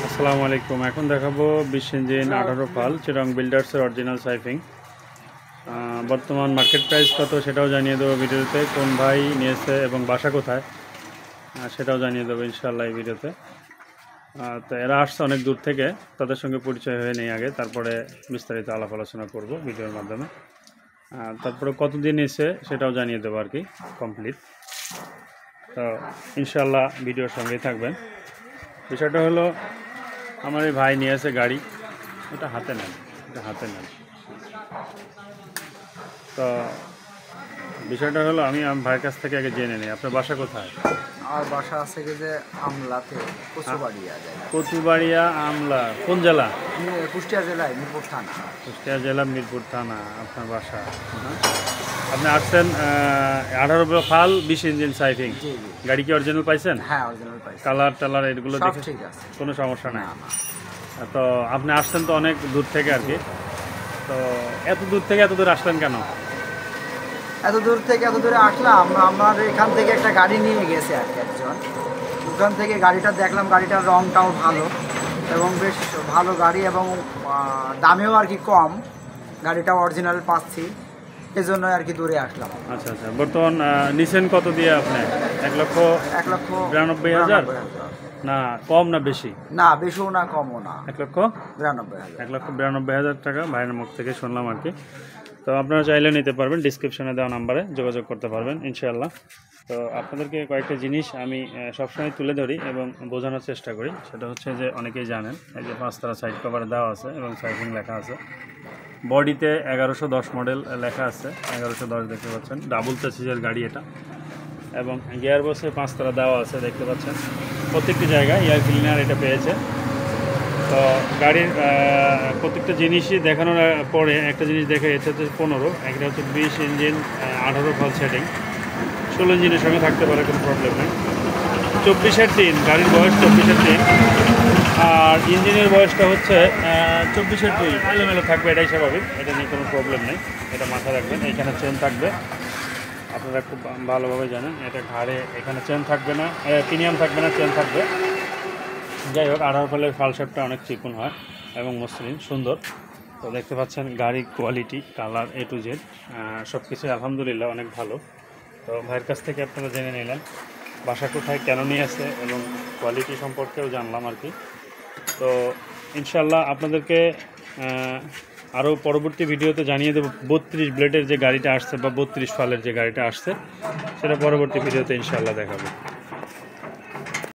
আসসালামু আলাইকুম। এখন দেখাবো 20 ইঞ্জিন 18 ফাল চিটাগং বিল্ডার্সের অরিজিনাল সাইফিং। বর্তমান মার্কেট প্রাইস কত সেটাও জানিয়ে দেবো ভিডিওতে, কোন ভাই নিয়েছে এবং বাসা কোথায় সেটাও জানিয়ে দেবো ইনশাআল্লাহ এই ভিডিওতে। তো এরা আসছে অনেক দূর থেকে, তাদের সঙ্গে পরিচয় হয়ে নেই আগে, তারপরে বিস্তারিত আলাপ আলোচনা করব ভিডিওর মাধ্যমে। তারপরে কতদিন এসে সেটাও জানিয়ে দেবো আর কি কমপ্লিট। তো ইনশাআল্লাহ ভিডিওর সঙ্গেই থাকবেন। বিষয়টা হলো, আমার এই ভাই নিয়ে আসে গাড়ি, এটা হাতে নেন, তো বিষয়টা হলো আমি ভাইয়ের কাছ থেকে আগে জেনে নিই আপনার বাসা কোথায়। আমার বাসা আছে কি যে আমলাতে, কচুবাড়িয়া আমলা কোন জেলা? কুষ্টিয়া জেলায় মিরপুর থানা। কুষ্টিয়া জেলা মিরপুর থানা আপনার বাসা। আপনি আসছেন 18 ফাল 20 ইঞ্জিন সাইফিং। গাড়ি কি অরিজিনাল পাইছেন? হ্যাঁ, অরিজিনাল পাইছি। কালার টালার এগুলো দেখে ঠিক আছে, কোনো সমস্যা নাই? তো আপনি আসছেন তো অনেক দূর থেকে আর কি, তো এত দূর থেকে এত দূর আসলেন কেন? এত দূর থেকে এত দূরে আসলাম, আমার এখান থেকে একটা গাড়ি নিয়ে গেছে আর কি একজন। ওখান থেকে গাড়িটা দেখলাম, গাড়িটার রংটাও ভালো এবং বেশ ভালো গাড়ি এবং দামেও আর কি কম, গাড়িটা অরিজিনাল পাচ্ছি, এই জন্য আর কি দূরে আসলাম। আচ্ছা আচ্ছা, বর্তমান নিছেন কত দিয়ে আপনি? 1,92,000? না কম না বেশি? না বেশিও না কমও না, 1,92,000 টাকা ভাইয়ের মুখ থেকে শুনলাম আর কি। তো আপনারা চাইলে নিতে পারবেন, ডিসক্রিপশনে দেওয়া নাম্বারে যোগাযোগ করতে পারবেন ইনশাআল্লাহ। তো আপনাদেরকে কয়েকটা জিনিস আমি সবসময় তুলে ধরি এবং বোঝানোর চেষ্টা করি। সেটা হচ্ছে যে অনেকেই জানেন, এই যে 5 তারা সাইড কভার দেওয়া আছে এবং সাইফিং লেখা আছে। বডিতে 1110 মডেল লেখা আছে, 1110 দেখতে পাচ্ছেন। ডাবল চেসিসের গাড়ি এটা, এবং গিয়ার বক্সে 5 তারা দেওয়া আছে দেখতে পাচ্ছেন। প্রত্যেকটি জায়গায় এয়ার ক্লিনার এটা পেয়েছে। তো গাড়ির প্রত্যেকটা জিনিসই দেখানোর পরে একটা জিনিস দেখা যাচ্ছে হচ্ছে 15, একটা হচ্ছে 20 ইঞ্জিন 18 ফাল সেটিং। 16 ইঞ্জিনের সঙ্গে থাকতে পারে, কোনো প্রবলেম নেই। 24-এর 3 গাড়ির বয়স, 24-এর 3, আর ইঞ্জিনের বয়সটা হচ্ছে 24-এর 2। এলোমেলো থাকবে, এটাই স্বাভাবিক, এটা নিয়ে কোনো প্রবলেম নেই, এটা মাথায় রাখবেন। এইখানে চেন থাকবে, আপনারা খুব ভালোভাবে জানেন। এটা ঘাড়ে এখানে চেন থাকবে না, প্রিমিয়াম থাকবে না, চেন থাকবে। যাই হোক, 18 ফালের ফাল শেপটা অনেক চিকন হয় এবং মসৃণ সুন্দর। তো দেখতে পাচ্ছেন গাড়ির quality, colour A to Z সব কিছুই আলহামদুলিল্লাহ অনেক ভালো। তো ভাইয়ের কাছ থেকে আপনারা জেনে নিলেন বাসা কোথায়, কেন নিয়ে আসে এবং কোয়ালিটি সম্পর্কেও জানলাম আর কি। তো ইনশাল্লাহ আপনাদেরকে আরও পরবর্তী ভিডিওতে জানিয়ে দেবো 32 ব্লেডের যে গাড়িটা আসছে বা 32 ফালের যে গাড়িটা আসছে, সেটা পরবর্তী ভিডিওতে ইনশাল্লাহ দেখাবো।